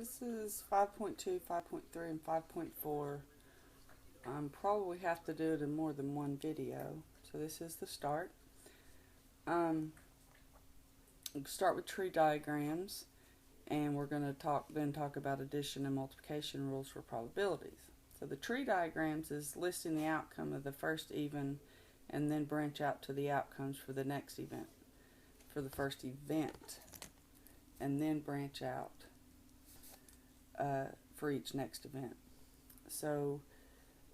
This is 5.2, 5.3, and 5.4. Probably have to do it in more than one video. So this is the start. We'll start with tree diagrams, and we're going to then talk about addition and multiplication rules for probabilities. So the tree diagrams is listing the outcome of the first even and then branch out to the outcomes for the next event, for the first event, and then branch out for each next event. So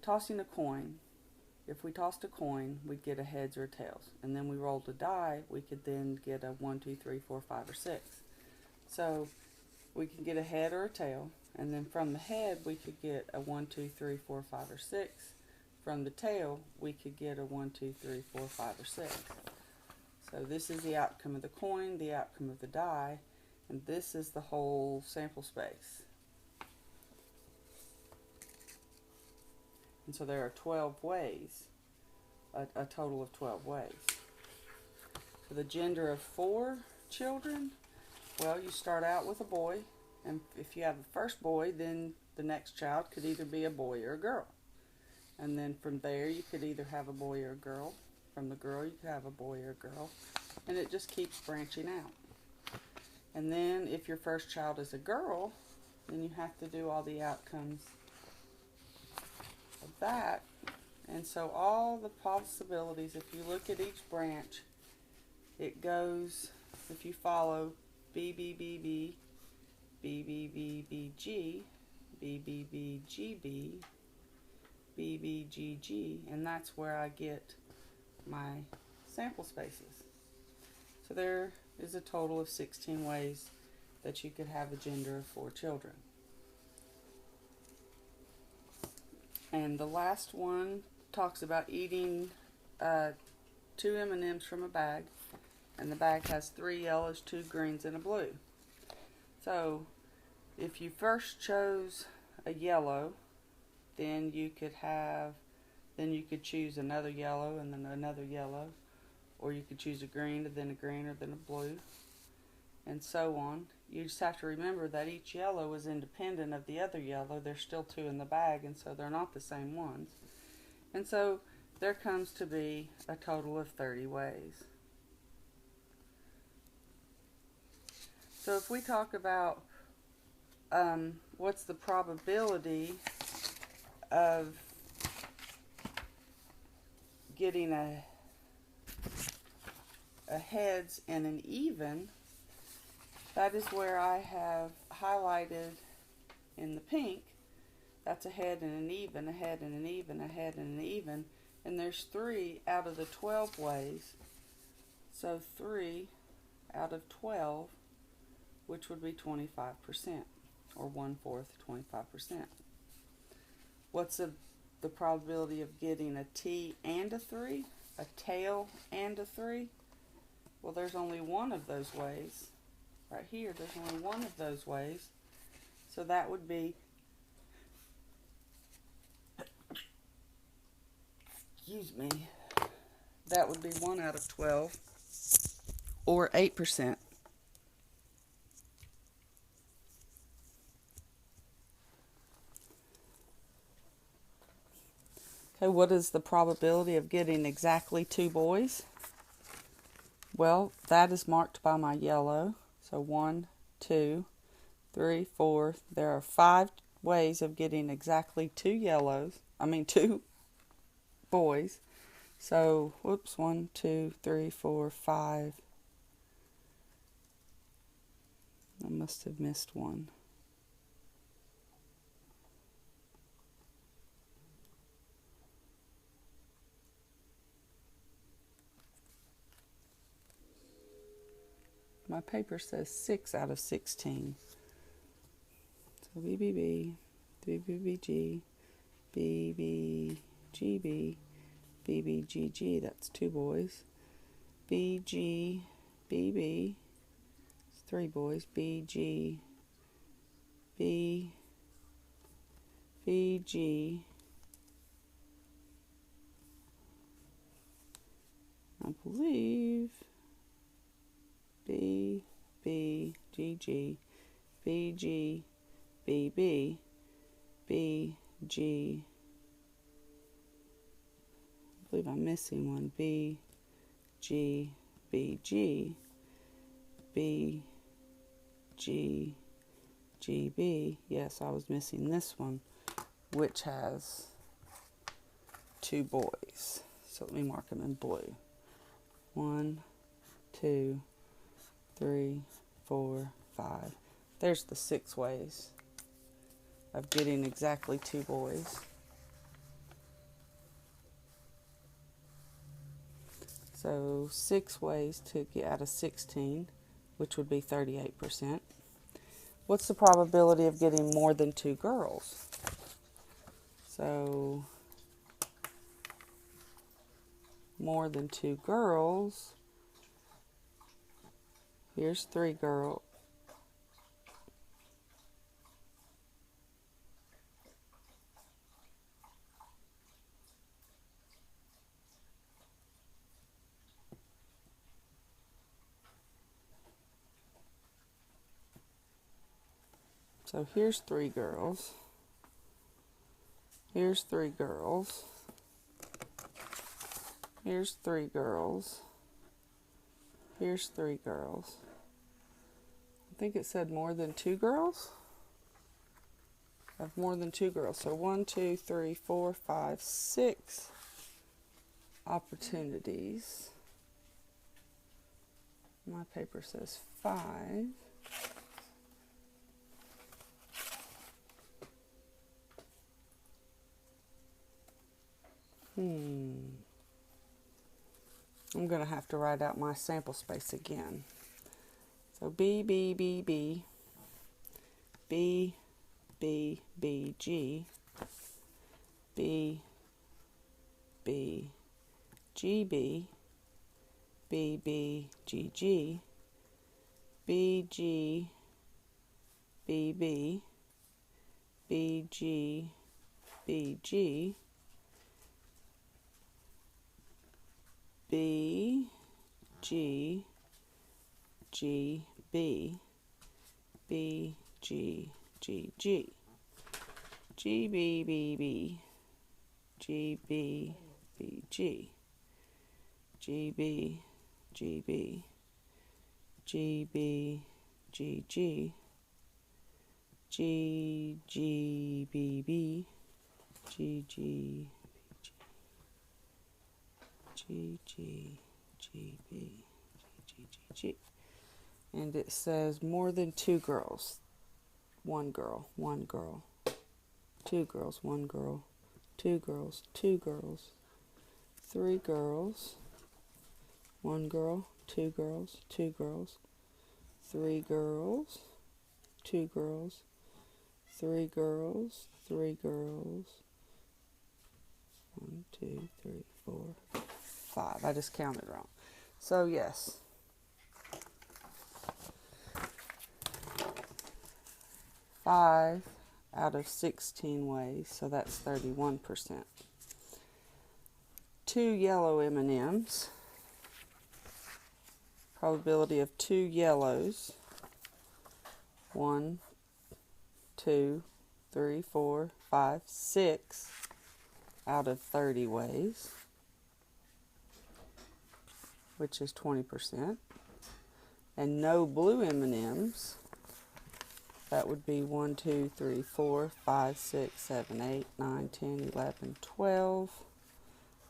tossing a coin, if we tossed a coin, we'd get a heads or a tails, and then we rolled a die, we could then get a 1, 2, 3, 4, 5, or 6. So we can get a head or a tail, and then from the head we could get a 1, 2, 3, 4, 5, or 6. From the tail we could get a 1, 2, 3, 4, 5, or 6. So this is the outcome of the coin, the outcome of the die, and this is the whole sample space. And so there are 12 ways, a total of 12 ways. For the gender of 4 children, well, you start out with a boy, and if you have a first boy, then the next child could either be a boy or a girl. And then from there, you could either have a boy or a girl. From the girl, you could have a boy or a girl. And it just keeps branching out. And then if your first child is a girl, then you have to do all the outcomes of that. And so all the possibilities, if you look at each branch, it goes, if you follow B, B, B, B, B, B, B, B, G, B, B, B, G, B, B, B, G, G, and that's where I get my sample spaces. So there is a total of 16 ways that you could have a gender of 4 children. And the last one talks about eating 2 M&Ms from a bag, and the bag has 3 yellows, 2 greens, and a blue. So if you first chose a yellow, then you could choose another yellow and then another yellow, or you could choose a green and then a green or then a blue, and so on. You just have to remember that each yellow is independent of the other yellow. There's still 2 in the bag, and so they're not the same ones. And so there comes to be a total of 30 ways. So if we talk about what's the probability of getting a heads and an even, that is where I have highlighted in the pink. That's a head and an even, a head and an even, a head and an even. And there's 3 out of the 12 ways. So 3 out of 12, which would be 25%, or 1/4, 25%. What's the probability of getting a T and a 3, a tail and a 3? Well, there's only one of those ways. Right here, there's only one of those ways. So that would be, excuse me, that would be 1 out of 12, or 8%. Okay, what is the probability of getting exactly 2 boys? Well, that is marked by my yellow. So 1, 2, 3, 4. There are 5 ways of getting exactly 2 boys. So, whoops, 1, 2, 3, 4, 5. I must have missed one. My paper says 6 out of 16. So BBB, BBBG, BBGB, BBGG, that's 2 boys. BG, BB, it's 3 boys. BG, B, BG, I believe, B, B, G, G, B, G, B, B, B, G, I believe I'm missing one, B, G, B, G, B, G, G, B. Yes, I was missing this one, which has 2 boys. So let me mark them in blue. 1, 2, 3, 4, 5. There's the 6 ways of getting exactly 2 boys. So 6 ways to get out of 16, which would be 38%. What's the probability of getting more than 2 girls? So more than 2 girls, here's 3 girls. So here's 3 girls. Here's 3 girls. Here's 3 girls. Here's 3 girls. I think it said more than 2 girls. I have more than 2 girls. So 1, 2, 3, 4, 5, 6 opportunities. My paper says 5. I'm going to have to write out my sample space again. So B, B, B, B, B, B, B, G, B, B, G, B, B, B, G, G, B, G, B, B, B, G, B, G, B, G, G, B, B, G, G, G, G, B, B, B, G, B, B, G, G, B, G, B, G, B, G, G, G, G, B, B, G, G, G, G, G, B, G, G, G. And it says more than 2 girls. 1 girl, 1 girl. 2 girls, 1 girl. 2 girls, 2 girls. 3 girls. 1 girl, 2 girls, 2 girls. 3 girls. 2 girls. 3 girls, 3 girls. 1, 2, 3, 4, 5. I just counted wrong. So yes. 5 out of 16 ways, so that's 31%. 2 yellow M&Ms. Probability of 2 yellows. 1, 2, 3, 4, 5, 6 out of 30 ways, which is 20%. And no blue M&Ms. That would be 1, 2, 3, 4, 5, 6, 7, 8, 9, 10, 11, 12,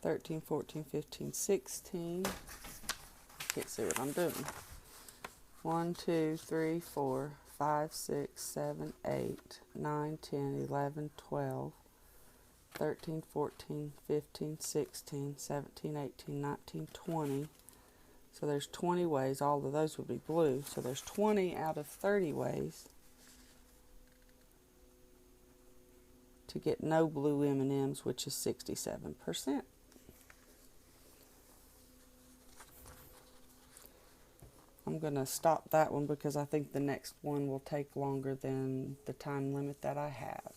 13, 14, 15, 16. Can't see what I'm doing. 1, 2, 3, 4, 5, 6, 7, 8, 9, 10, 11, 12, 13, 14, 15, 16, 17, 18, 19, 20. So there's 20 ways. All of those would be blue. So there's 20 out of 30 ways to get no blue M&Ms, which is 67%. I'm going to stop that one because I think the next one will take longer than the time limit that I have.